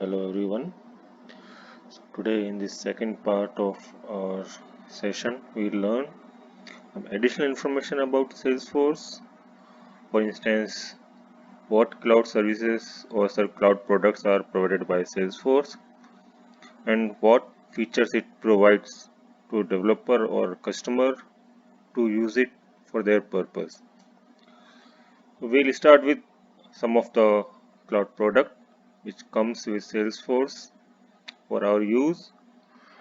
Hello everyone. Today in this second part of our session we learn some additional information about Salesforce. For instance, what cloud services or cloud products are provided by Salesforce and what features it provides to developer or customer to use it for their purpose. We'll start with some of the cloud product which comes with Salesforce for our use,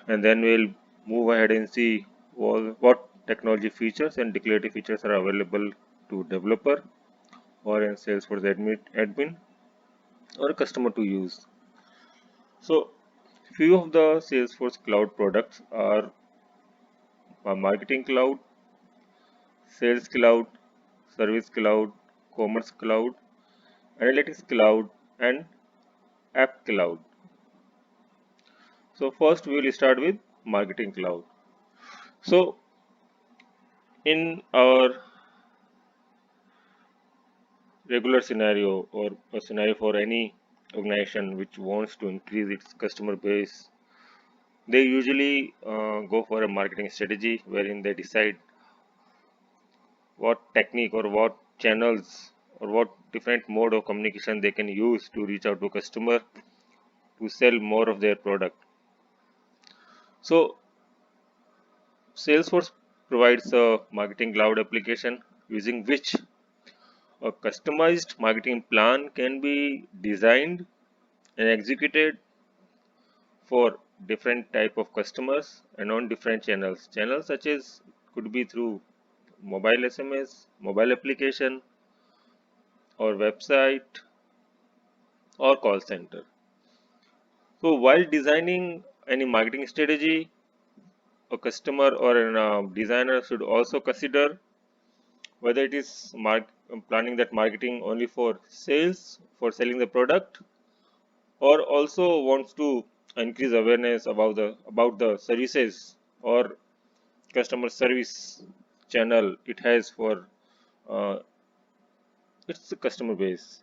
and then we'll move ahead and see what technology features and declarative features are available to developer or in Salesforce admin or a customer to use. So few of the Salesforce cloud products are marketing cloud, sales cloud, service cloud, commerce cloud, analytics cloud, and app cloud. So first we will start with marketing cloud. So in our regular scenario or a scenario for any organization which wants to increase its customer base, they usually go for a marketing strategy wherein they decide what technique or what channels or what different mode of communication they can use to reach out to customer to sell more of their product. So Salesforce provides a marketing cloud application using which a customized marketing plan can be designed and executed for different type of customers and on different channels such as could be through mobile SMS, mobile application, or website, or call center. So while designing any marketing strategy, a customer or a designer should also consider whether it is planning that marketing only for sales, for selling the product, or also wants to increase awareness about the services or customer service channel it has for uh, its customer base.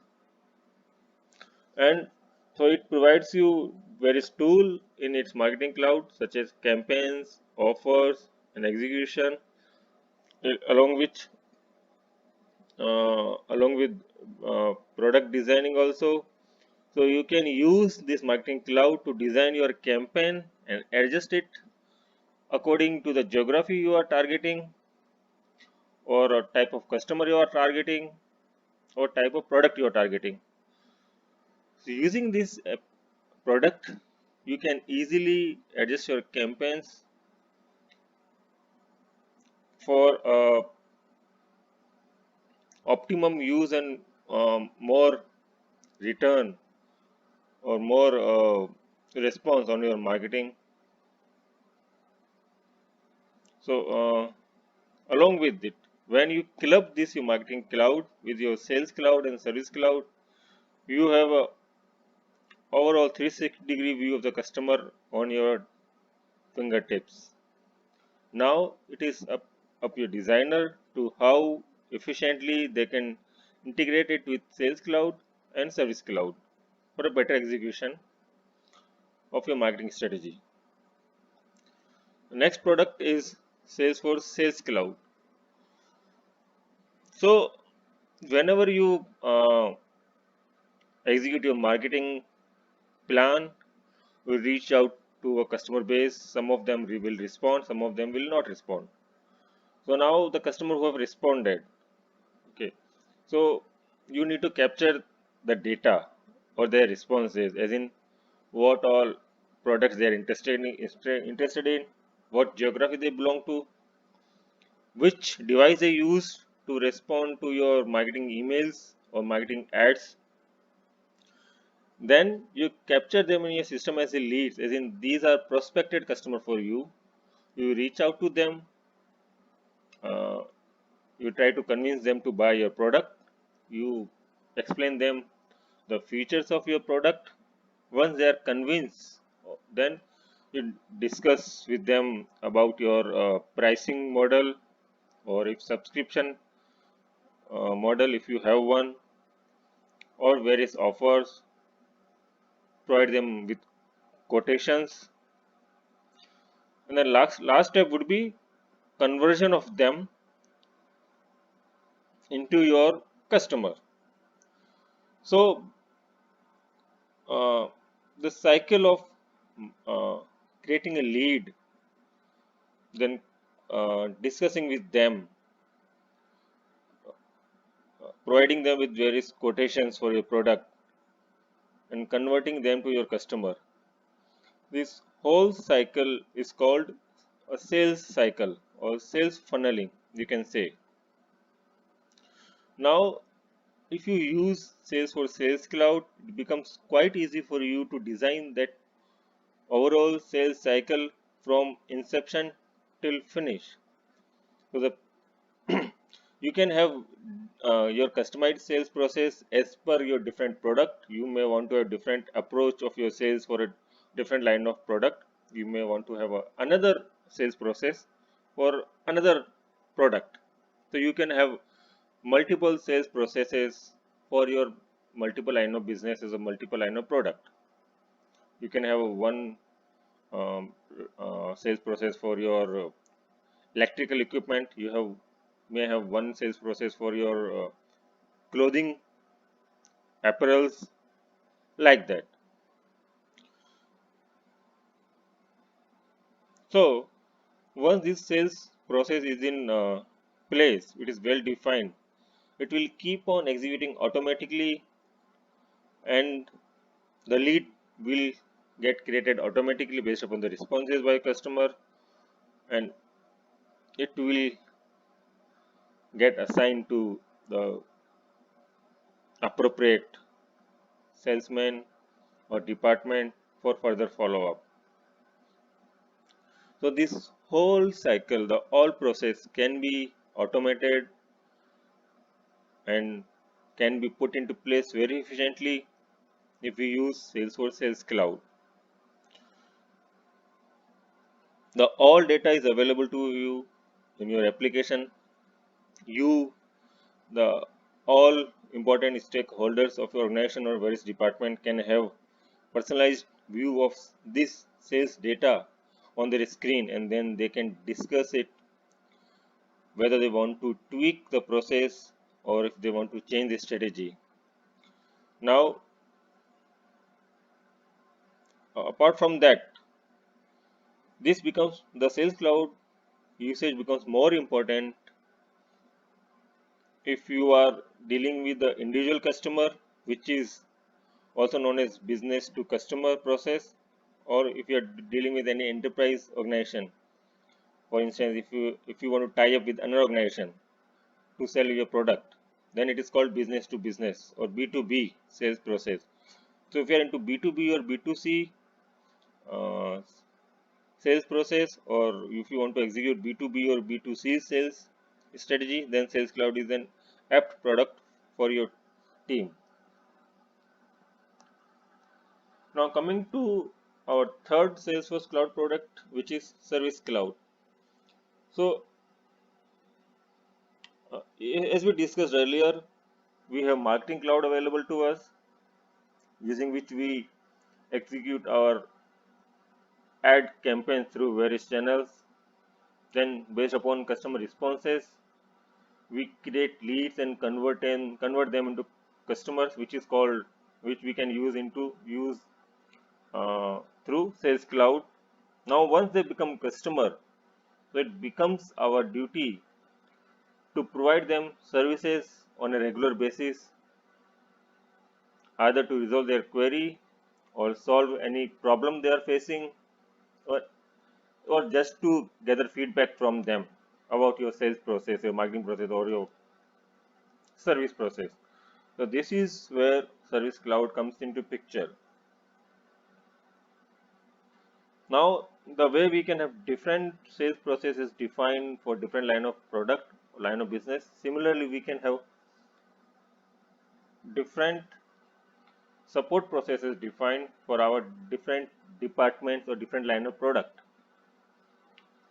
And so it provides you various tools in its marketing cloud such as campaigns, offers, and execution, along with product designing also. So you can use this marketing cloud to design your campaign and adjust it according to the geography you are targeting, or a type of customer you are targeting, or type of product you are targeting. So using this product, you can easily adjust your campaigns for optimum use and more return or more response on your marketing. So along with it, when you club this your marketing cloud with your sales cloud and service cloud, you have a overall 360-degree view of the customer on your fingertips. Now it is up your designer to how efficiently they can integrate it with Sales Cloud and Service Cloud for a better execution of your marketing strategy. The next product is Salesforce Sales Cloud. So whenever you execute your marketing plan, you reach out to a customer base. Some of them will respond, some of them will not respond. So now the customer who have responded, okay, so you need to capture the data or their responses, as in what all products they are interested in, what geography they belong to, which device they use to respond to your marketing emails or marketing ads. Then you capture them in your system as a leads, as in these are prospected customer for you. You reach out to them, uh, you try to convince them to buy your product, you explain them the features of your product. Once they are convinced, then you discuss with them about your pricing model, or if subscription model if you have one, or various offers. provide them with quotations, and the last step would be conversion of them into your customer. So uh, the cycle of uh, creating a lead, then discussing with them, providing them with various quotations for your product, and converting them to your customer. This whole cycle is called a sales cycle or sales funneling, you can say. Now, if you use Salesforce Sales Cloud, it becomes quite easy for you to design that overall sales cycle from inception till finish. So you can have your customized sales process as per your different product. You may want to have different approach of your sales for a different line of product. You may want to have another sales process for another product. So you can have multiple sales processes for your multiple line of businesses or multiple line of product. You can have one um, sales process for your electrical equipment. You have may have one sales process for your clothing, apparels, like that. So once this sales process is in place, it is well defined. It will keep on executing automatically, and the lead will get created automatically based upon the responses by customer, and it will get assigned to the appropriate salesman or department for further follow up. So this whole cycle, the all process can be automated and can be put into place very efficiently if we use Salesforce Sales Cloud. The all data is available to you in your application. You, the all important stakeholders of your organization or various department can have personalized view of this sales data on their screen, and then they can discuss it whether they want to tweak the process or if they want to change the strategy. Now, apart from that, this becomes the sales cloud usage becomes more important if you are dealing with the individual customer, which is also known as business to customer process, or if you are dealing with any enterprise organization. For instance, if you want to tie up with another organization to sell your product, then it is called business to business or B2B sales process. So if you are into B2B or B2C uh, sales process, or if you want to execute B2B or B2C sales strategy, then Sales Cloud is an apt product for your team. Now coming to our third Salesforce Cloud product, which is Service Cloud. So as we discussed earlier, we have Marketing Cloud available to us, using which we execute our ad campaigns through various channels. Then based upon customer responses, we create leads and convert them into customers, which we can use through Sales Cloud. Now once they become customer, so it becomes our duty to provide them services on a regular basis, either to resolve their query or solve any problem they are facing, or, or just to gather feedback from them about your sales process, your marketing process, or your service process. So this is where Service Cloud comes into picture. Now the way we can have different sales processes defined for different line of product, line of business. Similarly, we can have different support processes defined for our different departments or different line of product.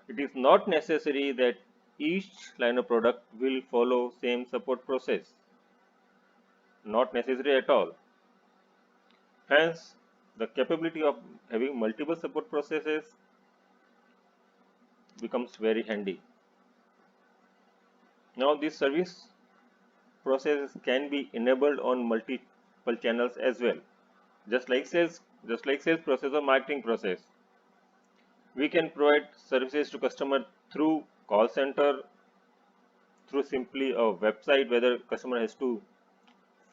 It is not necessary that each line of product will follow same support process. Not necessary at all. Hence, The capability of having multiple support processes becomes very handy. Now, these service processes can be enabled on multiple channels as well. Just like sales process or marketing process, we can provide services to customer through call center, through simply a website, whether customer has to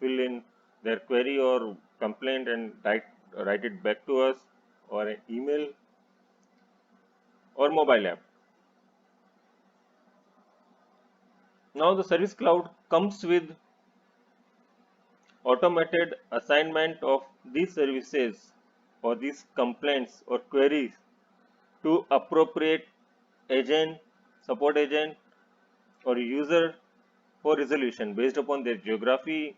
fill in their query or complaint and write it back to us, or an email or mobile app. Now the Service Cloud comes with automated assignment of these services or these complaints or queries to appropriate agent, support agent or user for resolution based upon their geography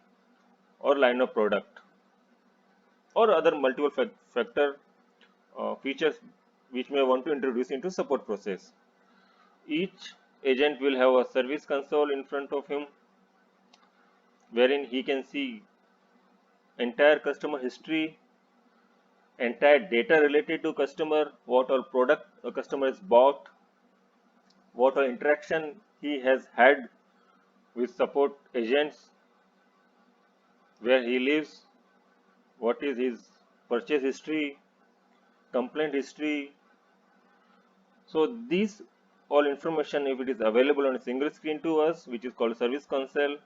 or line of product or other multiple factor features which may want to introduce into support process. Each agent will have a service console in front of him wherein he can see entire customer history, entire data related to customer, what all product a customer has bought, what all interaction he has had with support agents, where he lives, what is his purchase history, complaint history. So these all information, if it is available on a single screen to us, which is called service console,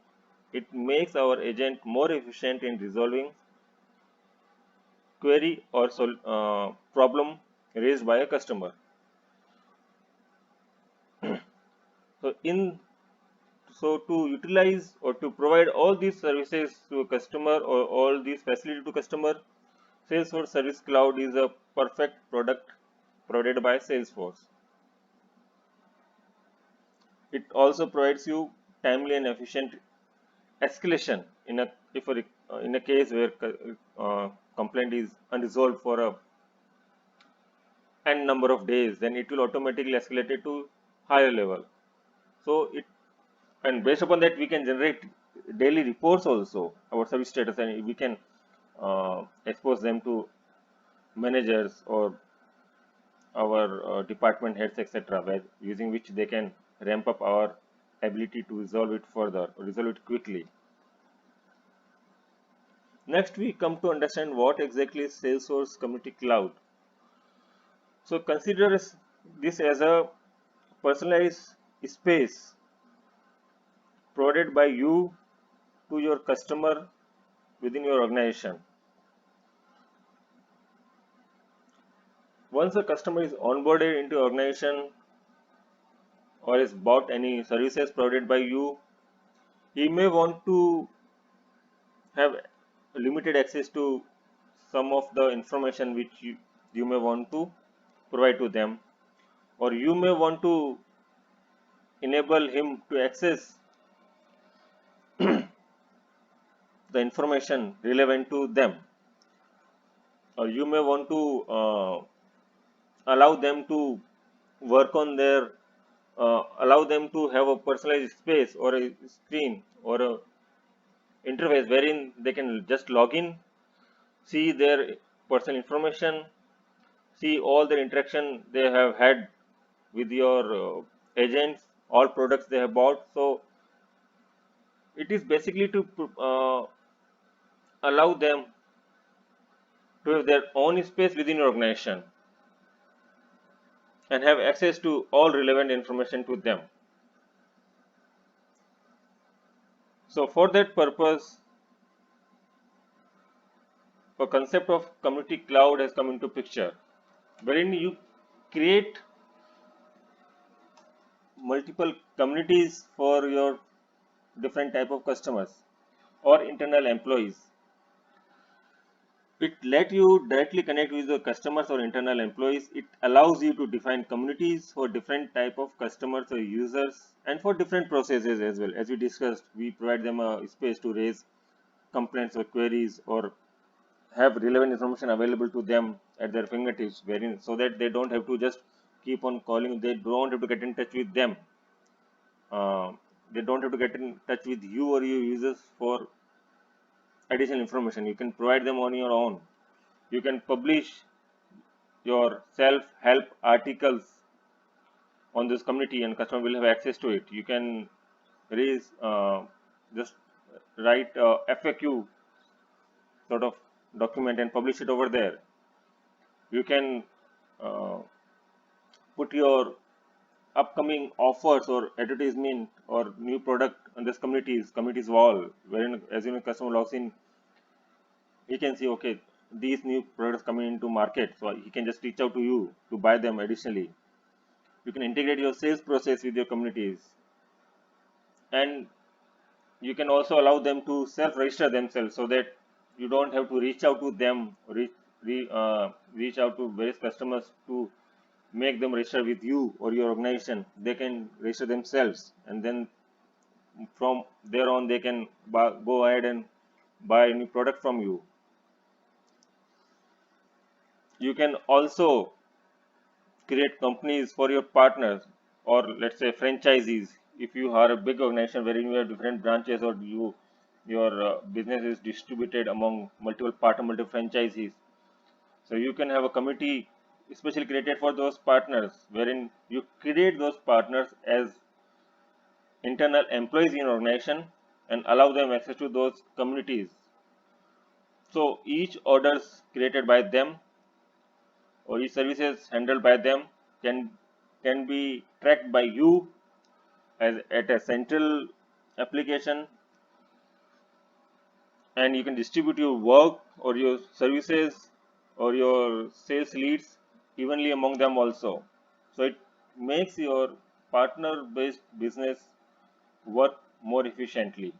it makes our agent more efficient in resolving query or problem raised by a customer. So to utilize or to provide all these services to a customer or all these facilities to customer, Salesforce Service Cloud is a perfect product provided by Salesforce. It also provides you timely and efficient escalation in a case where complaint is unresolved for a n number of days, then it will automatically escalate it to higher level. So it and based upon that we can generate daily reports also about service status, and we can expose them to managers or our department heads, etc., where using which they can ramp up our ability to resolve it further, resolve it quickly. Next, we come to understand what exactly is Salesforce Community Cloud. So consider this as a personalized space provided by you to your customer within your organization. Once a customer is onboarded into your organization or is bought any services provided by you, he may want to have limited access to some of the information which you may want to provide to them, or you may want to enable him to access the information relevant to them, or you may want to allow them to work on their allow them to have a personalized space or a screen or a interface wherein they can just log in, see their personal information, see all the interaction they have had with your agents, all products they have bought. So it is basically to allow them to have their own space within your organization and have access to all relevant information to them. So for that purpose, a concept of community cloud has come into picture, wherein you create multiple communities for your different type of customers or internal employees. It let you directly connect with the customers or internal employees. It allows you to define communities for different type of customers or users and for different processes as well. As we discussed, we provide them a space to raise complaints or queries or have relevant information available to them at their fingertips, wherein so that they don't have to just keep on calling, they don't have to get in touch with them, they don't have to get in touch with you or your users for additional information. You can provide them on your own. You can publish your self-help articles on this community and customer will have access to it. You can raise just write FAQ sort of document and publish it over there. You can uh, put your upcoming offers or advertisement or new product on this communities wall, wherein as you know customer logs in, he can see, okay, these new products coming into market, so he can just reach out to you to buy them additionally. You can integrate your sales process with your communities, and you can also allow them to self-register themselves so that you don't have to reach out to them, reach out to various customers to make them register with you or your organization. They can register themselves, and then from there on they can go ahead and buy a new product from you. You can also create companies for your partners, or let's say franchisees. If you are a big organization wherein you have different branches, or your business is distributed among multiple partner, multiple franchisees, so you can have a committee especially created for those partners, wherein you create those partners as internal employees in your organization and allow them access to those communities. So each orders created by them or each services handled by them can can be tracked by you as at a central application, and you can distribute your work or your services or your sales leads evenly among them also. So it makes your partner based business work more efficiently.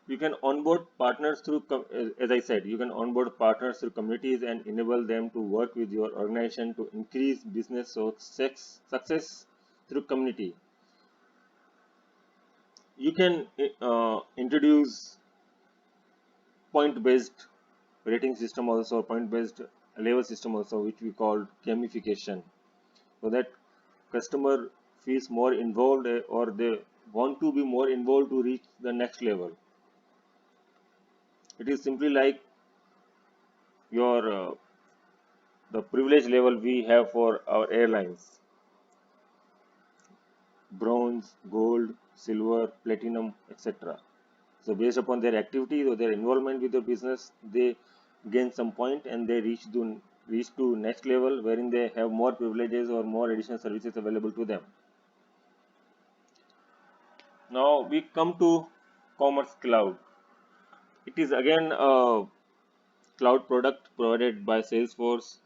You can onboard partners through as I said, you can onboard partners through communities and enable them to work with your organization to increase business success through community. You can introduce point based rating system also, point based level system also, which we call gamification, so that customer feels more involved, or they want to be more involved to reach the next level. It is simply like your the privilege level we have for our airlines: bronze, gold, silver, platinum, etc. So based upon their activities or their involvement with the business, they gain some point and they reach to next level, wherein they have more privileges or more additional services available to them. Now we come to Commerce Cloud. It is again a cloud product provided by Salesforce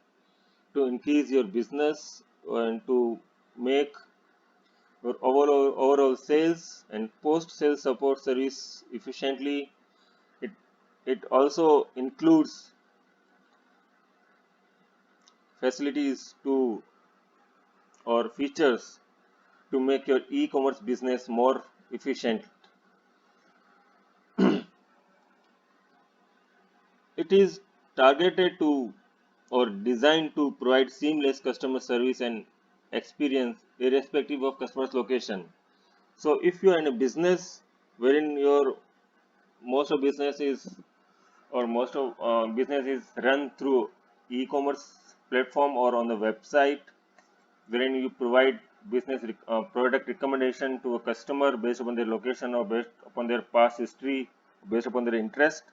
to increase your business and to make your overall sales and post sales support service efficiently. It, it also includes facilities to or features to make your e-commerce business more efficient. It is targeted to or designed to provide seamless customer service and experience irrespective of customer's location. So if you are in a business wherein your most of business is or most of business is run through e-commerce platform or on the website, wherein you provide product recommendation to a customer based upon their location or based upon their past history, based upon their interest,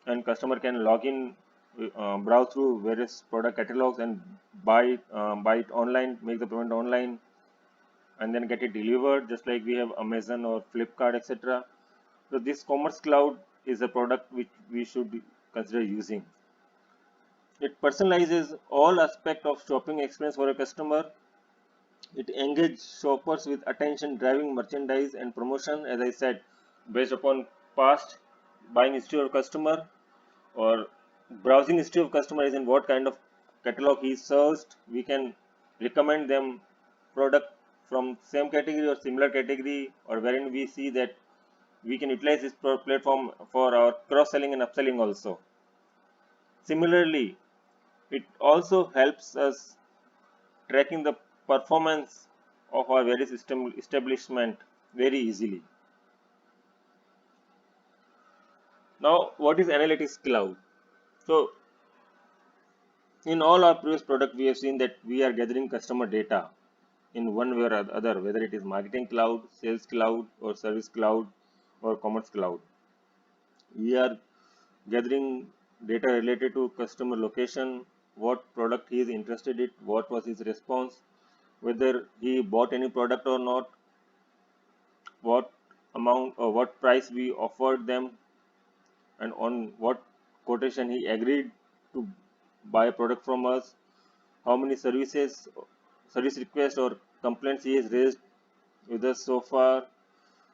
and customer can log in, browse through various product catalogs and buy it online, make the payment online, and then get it delivered, just like we have Amazon or Flipkart, etc. So this Commerce Cloud is a product which we should consider using. It personalizes all aspect of shopping experience for a customer. It engages shoppers with attention driving merchandise and promotion, as I said, based upon past buying history of customer or browsing history of customer, is in what kind of catalog he searched. We can recommend them product from same category or similar category, or wherein we see that we can utilize this platform for our cross selling and upselling also. Similarly, it also helps us tracking the performance of our various establishment very easily. Now, what is Analytics Cloud? So, in all our previous product, we have seen that we are gathering customer data in one way or other, whether it is Marketing Cloud, Sales Cloud, or Service Cloud, or Commerce Cloud. We are gathering data related to customer location, what product he is interested in, what was his response, whether he bought any product or not, what amount or what price we offered them, and on what quotation he agreed to buy a product from us, how many service requests or complaints he has raised with us so far,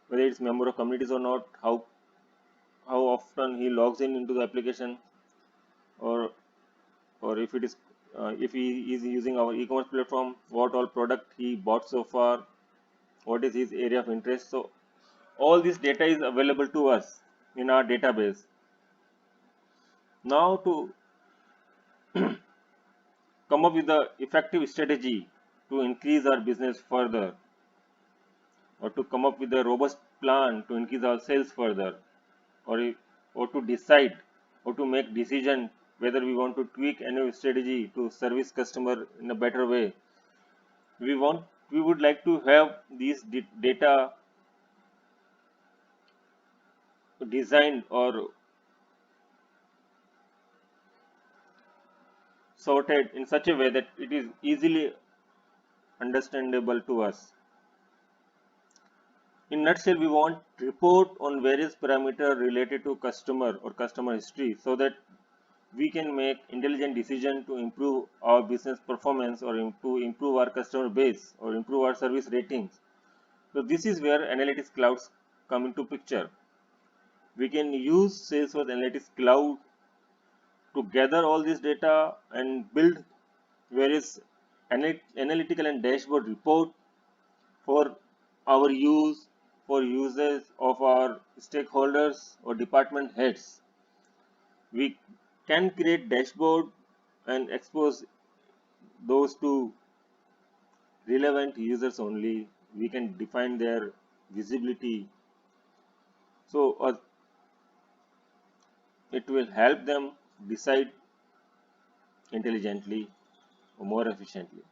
whether it's member of communities or not, how often he logs in into the application, or if it is if he is using our e-commerce platform, what all product he bought so far, what is his area of interest. So all this data is available to us in our database. Now to come up with the effective strategy to increase our business further, or to come up with a robust plan to increase our sales further, or or to decide or to make decision whether we want to tweak any strategy to service customer in a better way, we would like to have these data designed or sorted in such a way that it is easily understandable to us. In nutshell, we want report on various parameters related to customer or customer history so that we can make intelligent decision to improve our business performance, or to improve our customer base, or improve our service ratings. So this is where Analytics Clouds come into picture. We can use Salesforce Analytics Cloud to gather all this data and build various analytical and dashboard report for our use, for users of our stakeholders or department heads. We can create dashboard and expose those to relevant users only. We can define their visibility, so it will help them decide intelligently or more efficiently.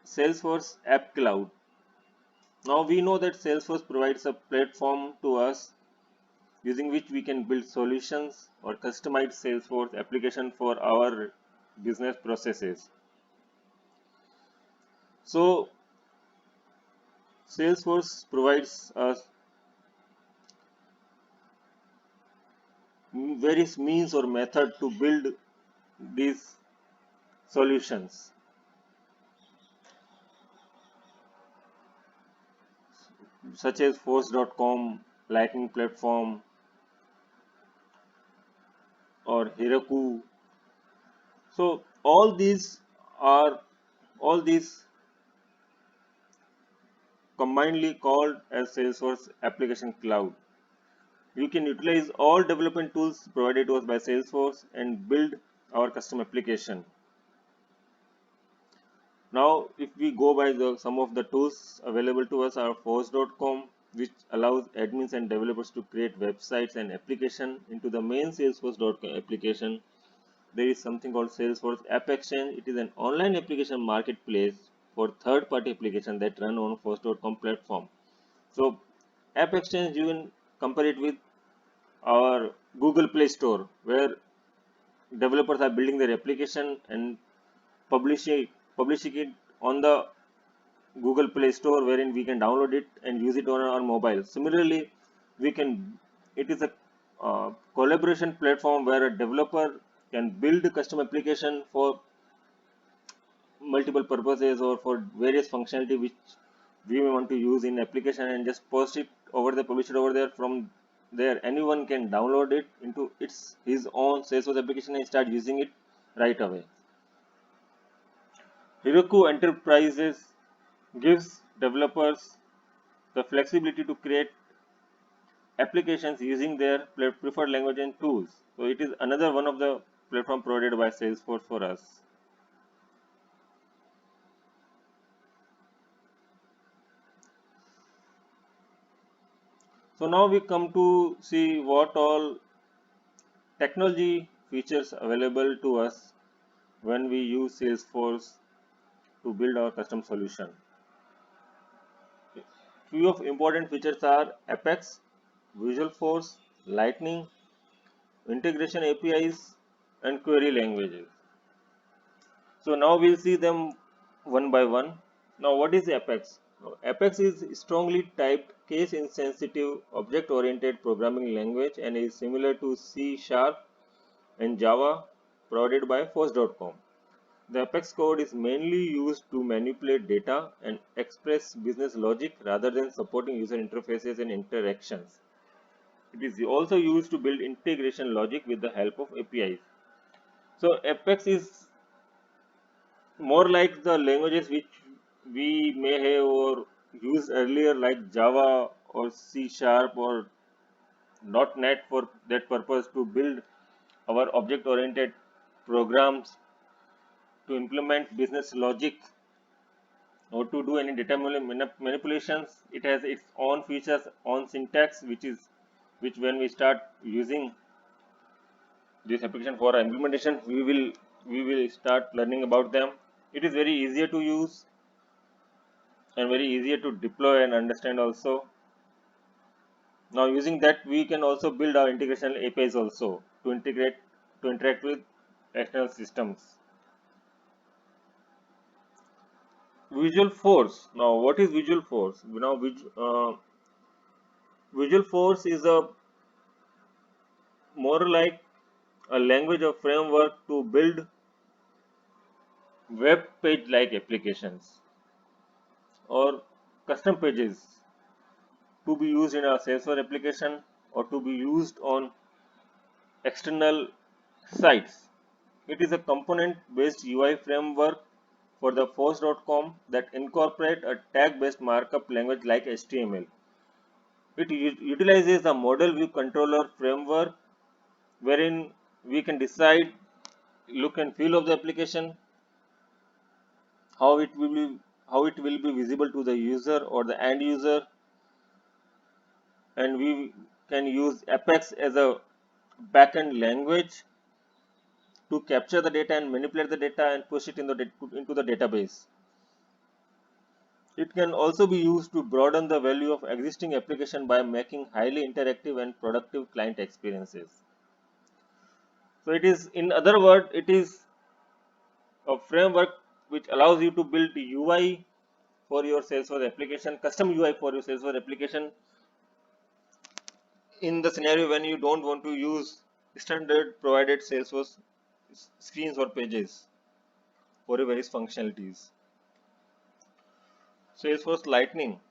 Salesforce App Cloud. Now we know that Salesforce provides a platform to us using which we can build solutions or customize Salesforce application for our business processes. So Salesforce provides us various means or method to build these solutions, such as Force.com, Lightning Platform, or Heroku. So are all these combinedly called as Salesforce Application Cloud. You can utilize all development tools provided to us by Salesforce and build our custom application. Now, if we go by some of the tools available to us are Force.com, which allows admins and developers to create websites and application into the main Salesforce.com application. There is something called Salesforce App Exchange. It is an online application marketplace for third-party applications that run on Force.com platform. So, App Exchange, you can compare it with our Google Play Store, where developers are building their application and publishing publishing it on the Google Play Store, wherein we can download it and use it on our mobile. Similarly, we can it is a collaboration platform where a developer can build a custom application for multiple purposes or for various functionality which we may want to use in application, and just post it over there, publish it over there. From there, anyone can download it into his own Salesforce application and start using it right away. Heroku Enterprises gives developers the flexibility to create applications using their preferred language and tools. So it is another one of the platform provided by Salesforce for us. So now we come to see what all technology features available to us when we use Salesforce to build our custom solution. Few of important features are Apex, Visualforce, Lightning, integration APIs, and query languages. So now we'll see them one by one. Now what is Apex? Apex is strongly typed case insensitive object oriented programming language and is similar to C Sharp and Java provided by Force.com. The Apex code is mainly used to manipulate data and express business logic rather than supporting user interfaces and interactions. It is also used to build integration logic with the help of APIs. So Apex is more like the languages which we may have or used earlier like Java or C Sharp or .NET for that purpose to build our object oriented programs to implement business logic or to do any data manipulations. It has its own features, own syntax, which when we start using this application for our implementation, we will start learning about them. It is very easier to use and very easier to deploy and understand also. Now using that we can also build our integration APIs also to interact with external systems. Visual Force. Now what is Visual Force? Now Visual Force is a more like a language or framework to build web page like applications or custom pages to be used in our Salesforce application or to be used on external sites. It is a component based UI framework for the Force.com that incorporate a tag based markup language like HTML. It utilizes the model view controller framework wherein we can decide look and feel of the application, how it will be how it will be visible to the user or the end user, and we can use Apex as a backend language to capture the data and manipulate the data and push it into the database. It can also be used to broaden the value of existing application by making highly interactive and productive client experiences. So it is, in other words, it is a framework which allows you to build UI for your Salesforce application, custom UI for your Salesforce application in the scenario when you don't want to use standard provided Salesforce screens or pages for your various functionalities. Salesforce Lightning.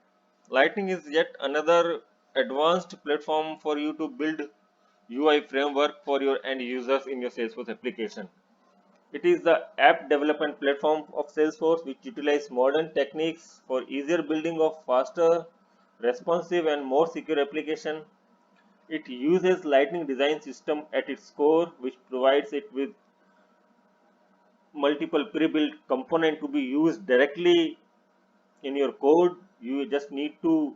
Lightning is yet another advanced platform for you to build UI framework for your end users in your Salesforce application. It is the app development platform of Salesforce which utilizes modern techniques for easier building of faster, responsive and more secure application. It uses Lightning design system at its core which provides it with multiple pre-built component to be used directly in your code. You just need to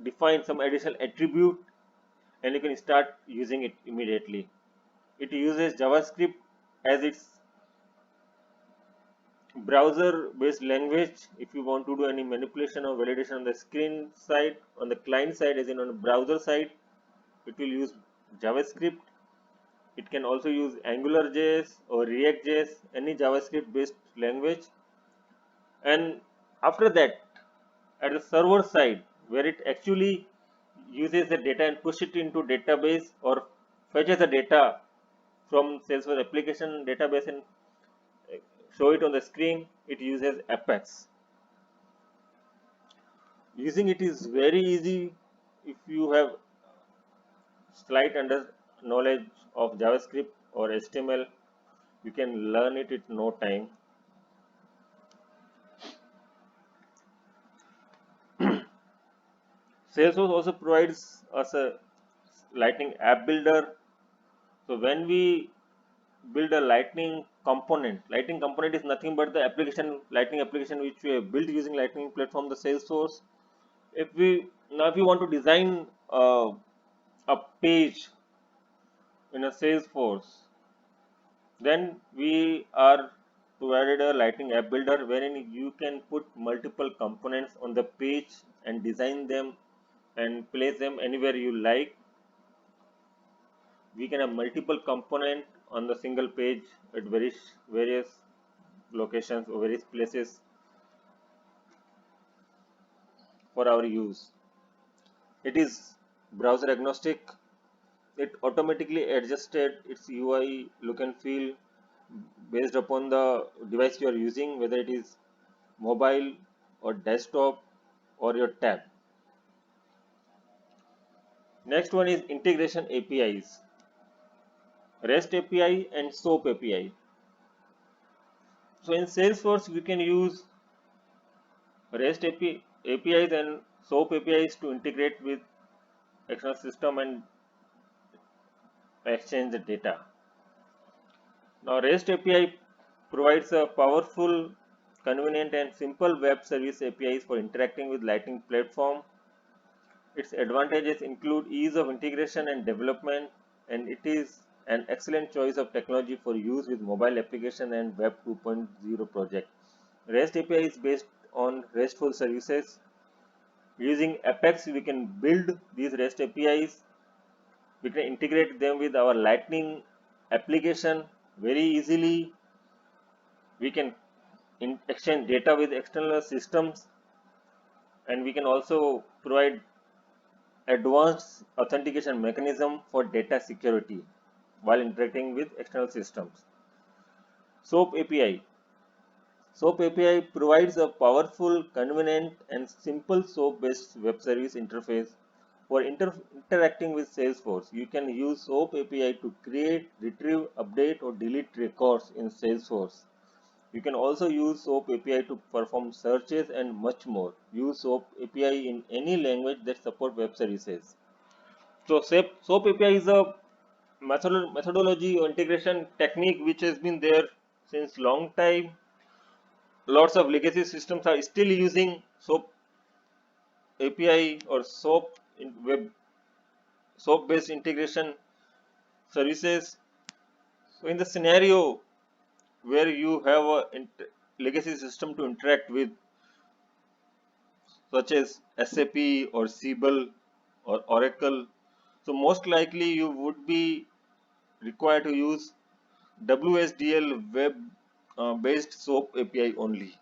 define some additional attribute and you can start using it immediately. It uses JavaScript as its browser based language. If you want to do any manipulation or validation on the screen side, on the client side as in on the browser side, it will use JavaScript. It can also use AngularJS or React.js, any JavaScript based language. And after that, at the server side, where it actually uses the data and push it into database or fetches the data from Salesforce application database and show it on the screen, it uses Apex. Using it is very easy if you have slight under knowledge of JavaScript or HTML. You can learn it in no time. Salesforce also provides us a Lightning app builder. So when we build a Lightning component is nothing but the application, Lightning application which we have built using Lightning platform, the Salesforce. If we want to design a page in a Salesforce, then we are provided a Lightning App Builder wherein you can put multiple components on the page and design them and place them anywhere you like. We can have multiple component on the single page at various locations or various places for our use. It is browser agnostic. It automatically adjusted its UI look and feel based upon the device you are using, whether it is mobile or desktop or your tab. Next one is integration APIs, REST API and SOAP API. So in Salesforce, we can use REST APIs and SOAP APIs to integrate with external system and exchange the data. Now REST API provides a powerful, convenient and simple web service APIs for interacting with Lightning platform. Its advantages include ease of integration and development, and it is an excellent choice of technology for use with mobile application and Web 2.0 project. REST API is based on RESTful services. Using Apex, we can build these REST APIs. We can integrate them with our Lightning application very easily. We can exchange data with external systems, and we can also provide advanced authentication mechanism for data security while interacting with external systems. SOAP API. SOAP API provides a powerful, convenient, and simple SOAP-based web service interface for interacting with Salesforce. You can use SOAP API to create, retrieve, update, or delete records in Salesforce. You can also use SOAP API to perform searches and much more. Use SOAP API in any language that supports web services. So SOAP API is a methodology or integration technique which has been there since long time. Lots of legacy systems are still using SOAP API or SOAP in web SOAP based integration services. So in the scenario where you have a legacy system to interact with, such as SAP or Siebel or Oracle, so most likely you would be required to use WSDL web based SOAP API only.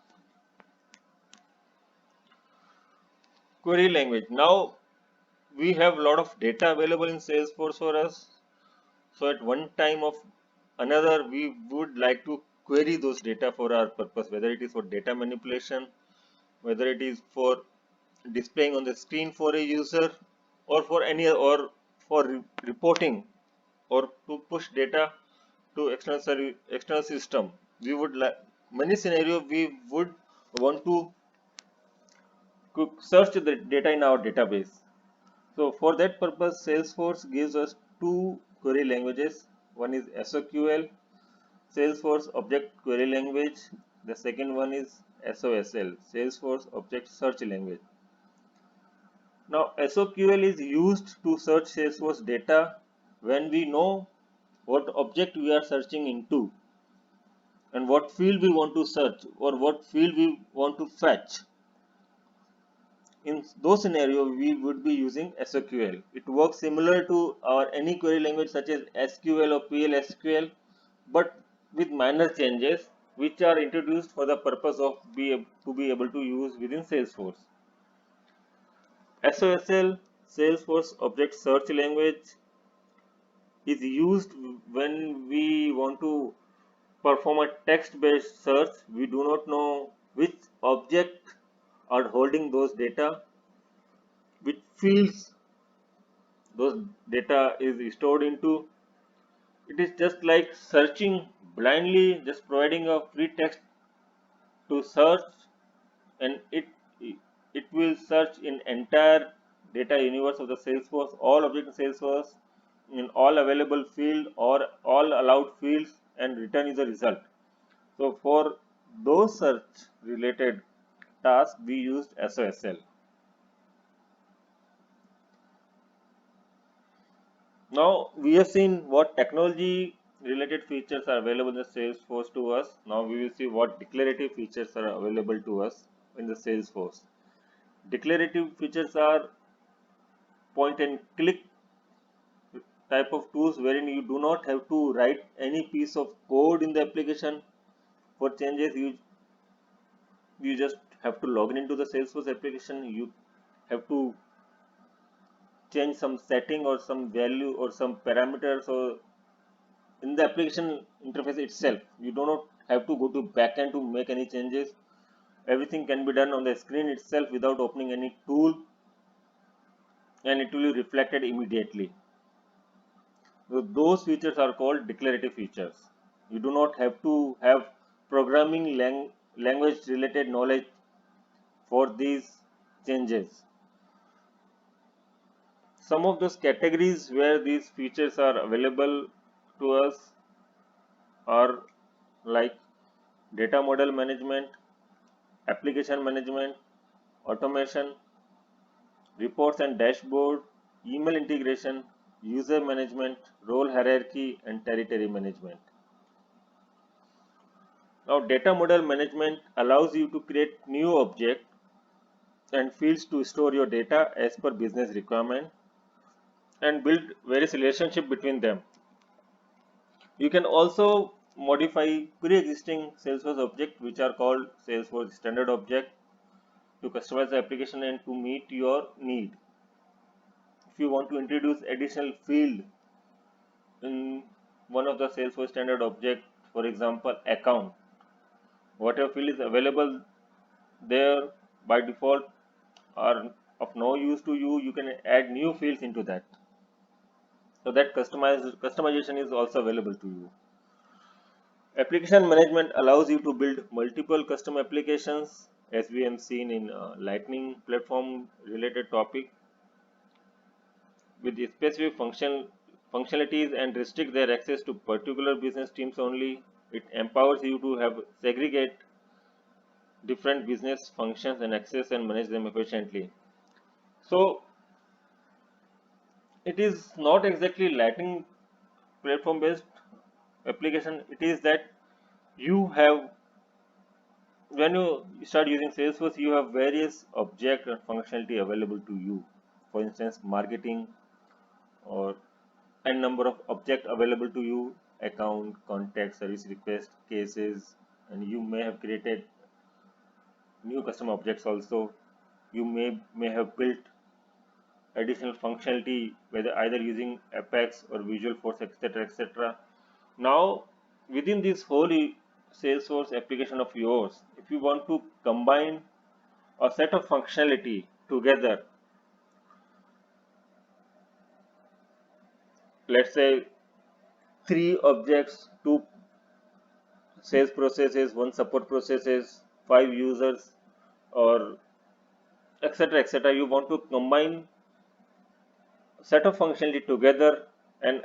Query language. Now we have a lot of data available in Salesforce for us. So at one time of another, we would like to query those data for our purpose, whether it is for data manipulation, whether it is for displaying on the screen for a user, or for any or for reporting or to push data to external system. We would like many scenario we would want to search the data in our database. So for that purpose, Salesforce gives us two query languages. One is SOQL, Salesforce Object Query Language. The second one is SOSL, Salesforce Object Search Language. Now SOQL is used to search Salesforce data when we know what object we are searching into and what field we want to search or what field we want to fetch. In those scenarios, we would be using SOQL. It works similar to our any query language such as SQL or PL/SQL, but with minor changes which are introduced for the purpose of to be able to use within Salesforce. SOSL, Salesforce Object Search Language, is used when we want to perform a text-based search. We do not know which object are holding those data, which fields those data is stored into. It is just like searching blindly, just providing a free text to search, and it will search in entire data universe of the Salesforce, all objects in Salesforce, in all available field or all allowed fields, and return is the result. So for those search related tasks, we used SOSL. Now we have seen what technology related features are available in the Salesforce to us. Now we will see what declarative features are available to us in the Salesforce. Declarative features are point and click type of tools wherein you do not have to write any piece of code in the application for changes. You just have to log in into the Salesforce application. You have to change some setting or some value or some parameters or in the application interface itself. You do not have to go to backend to make any changes. Everything can be done on the screen itself without opening any tool, and it will be reflected immediately. So those features are called declarative features. You do not have to have programming language related knowledge for these changes. Some of those categories where these features are available to us are like data model management, application management, automation, reports and dashboard, email integration, user management, role hierarchy, and territory management. Now, data model management allows you to create new objects and fields to store your data as per business requirement and build various relationship between them. You can also modify pre-existing Salesforce objects which are called Salesforce standard object to customize the application and to meet your need. If you want to introduce additional field in one of the Salesforce standard object, for example, account, whatever field is available there by default are of no use to you, you can add new fields into that. So that customization is also available to you. Application management allows you to build multiple custom applications as we have seen in Lightning platform related topic with specific functionalities and restrict their access to particular business teams only. It empowers you to have segregate different business functions and access and manage them efficiently. So it is not exactly Lightning platform based application. It is that you have when you start using Salesforce, you have various object and functionality available to you. For instance, marketing or n number of object available to you, account, contact, service request, cases, and you may have created new custom objects also. You may have built additional functionality whether either using Apex or Visual Force, etc., etc. Now, within this whole Salesforce application of yours, if you want to combine a set of functionality together, let's say three objects, two sales processes, one support processes, five users, or etc., etc. You want to combine set of functionality together and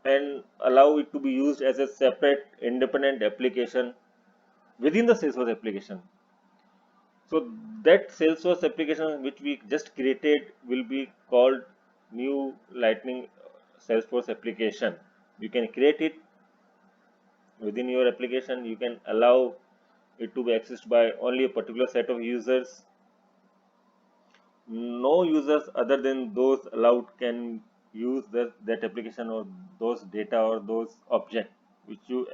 and allow it to be used as a separate independent application within the Salesforce application. So that Salesforce application which we just created will be called new Lightning Salesforce application. You can create it within your application. You can allow it to be accessed by only a particular set of users. No users other than those allowed can use that application or those data or those object which you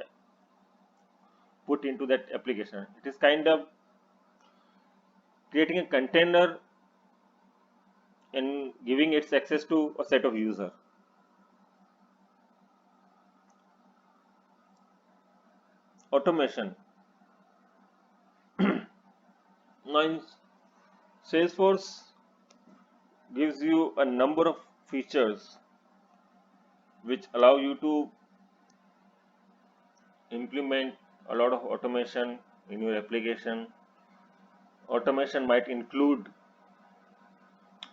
put into that application. It is kind of creating a container and giving its access to a set of user. Automation. Now in Salesforce gives you a number of features which allow you to implement a lot of automation in your application. Automation might include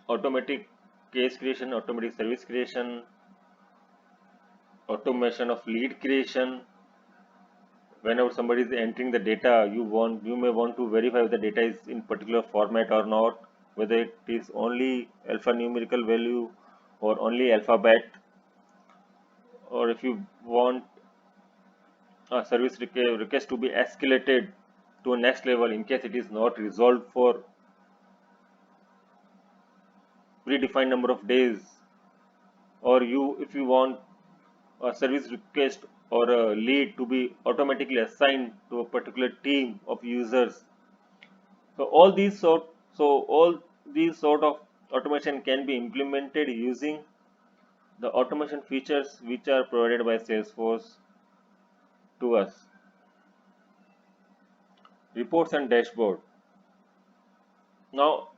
automatic case creation, automatic service creation, automation of lead creation. Whenever somebody is entering the data, you may want to verify if the data is in particular format or not, whether it is only alphanumerical value or only alphabet. or if you want a service request to be escalated to a next level in case it is not resolved for predefined number of days, or you if you want a service request or a lead to be automatically assigned to a particular team of users. So all these sort of automation can be implemented using the automation features which are provided by Salesforce to us. Reports and dashboard. Now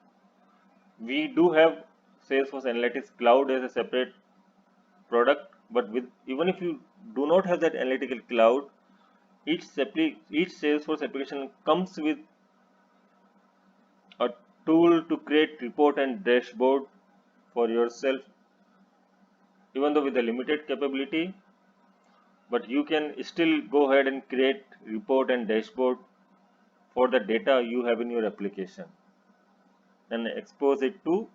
we do have Salesforce Analytics Cloud as a separate product, but with even if you do not have that analytical cloud, each Salesforce application comes with a tool to create report and dashboard for yourself, even though with a limited capability, but you can still go ahead and create report and dashboard for the data you have in your application and expose it to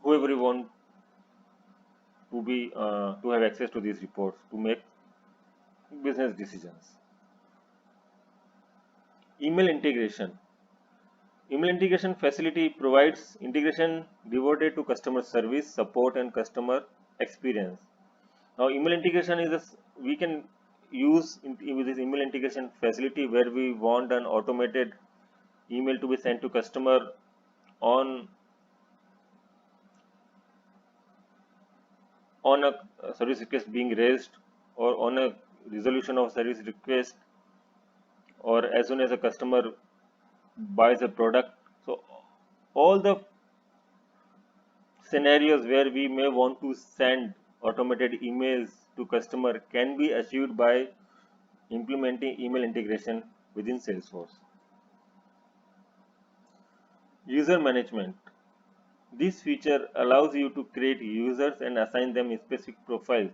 whoever you want to have access to these reports to make business decisions. Email integration. Email integration facility provides integration devoted to customer service, support, and customer experience. Now, email integration is we can use with this email integration facility where we want an automated email to be sent to customer on a service request being raised, or on a resolution of service request, or as soon as a customer buys a product. So all the scenarios where we may want to send automated emails to customer can be achieved by implementing email integration within Salesforce. User management. This feature allows you to create users and assign them specific profiles.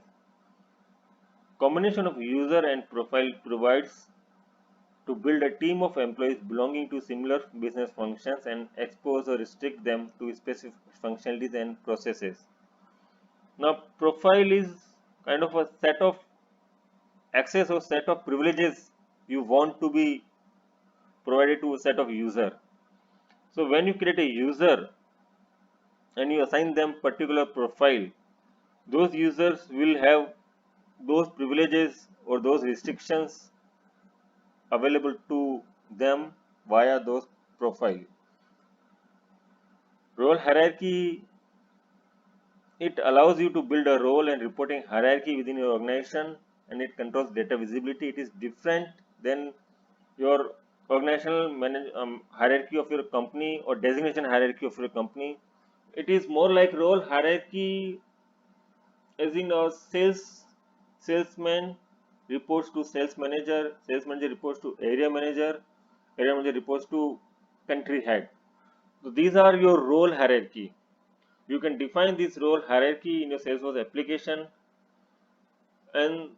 Combination of user and profile provides to build a team of employees belonging to similar business functions and expose or restrict them to specific functionalities and processes. Now, profile is kind of a set of access or set of privileges you want to be provided to a set of user. So when you create a user and you assign them particular profile, those users will have those privileges or those restrictions available to them via those profile. Role hierarchy, it allows you to build a role and reporting hierarchy within your organization, and it controls data visibility. It is different than your organizational hierarchy of your company or designation hierarchy of your company. It is more like role hierarchy, as in a salesman reports to sales manager reports to area manager reports to country head. So these are your role hierarchy. You can define this role hierarchy in your Salesforce application, and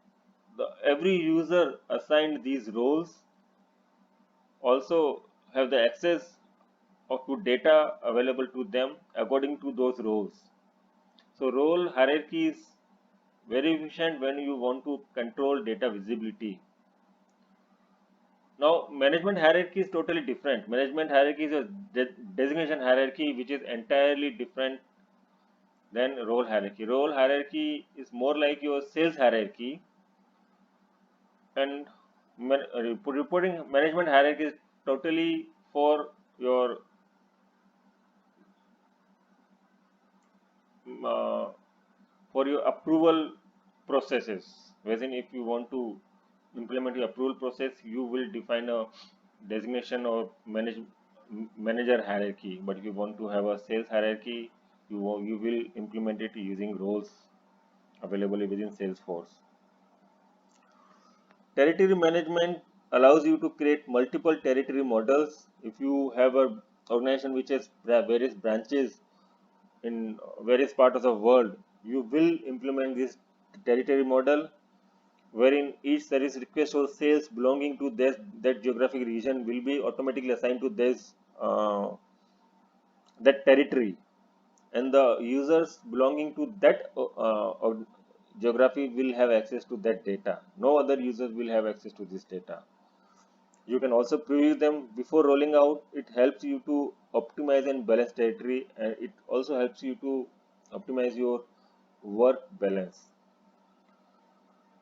every user assigned these roles also have the access to data available to them according to those roles. So role hierarchy is very efficient when you want to control data visibility. Now, management hierarchy is totally different. Management hierarchy is a designation hierarchy which is entirely different than role hierarchy. Role hierarchy is more like your sales hierarchy, and reporting management hierarchy is totally for your mm, uh, approval processes. Wherein if you want to implement your approval process, you will define a designation or manager hierarchy. But if you want to have a sales hierarchy, you will implement it using roles available within Salesforce. Territory management allows you to create multiple territory models. If you have a organization which has various branches in various parts of the world, you will implement this territory model, wherein each service request or sales belonging to that geographic region will be automatically assigned to that territory, and the users belonging to that geography will have access to that data. No other users will have access to this data. You can also preview them before rolling out. It helps you to optimize and balance territory, and it also helps you to optimize your work balance.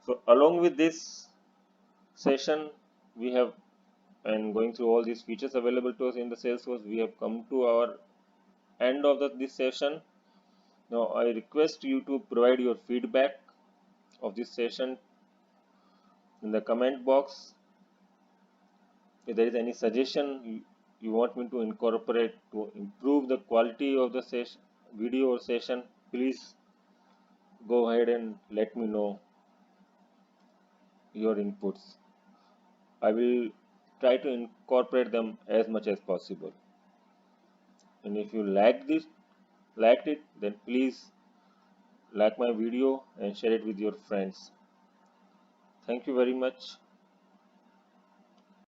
So along with this session, we have, and going through all these features available to us in the Salesforce, we have come to our end of this session. Now I request you to provide your feedback of this session in the comment box. If there is any suggestion you want me to incorporate to improve the quality of the session, video or session, please go ahead and let me know your inputs. I will try to incorporate them as much as possible. And if you liked it, then please like my video and share it with your friends. Thank you very much.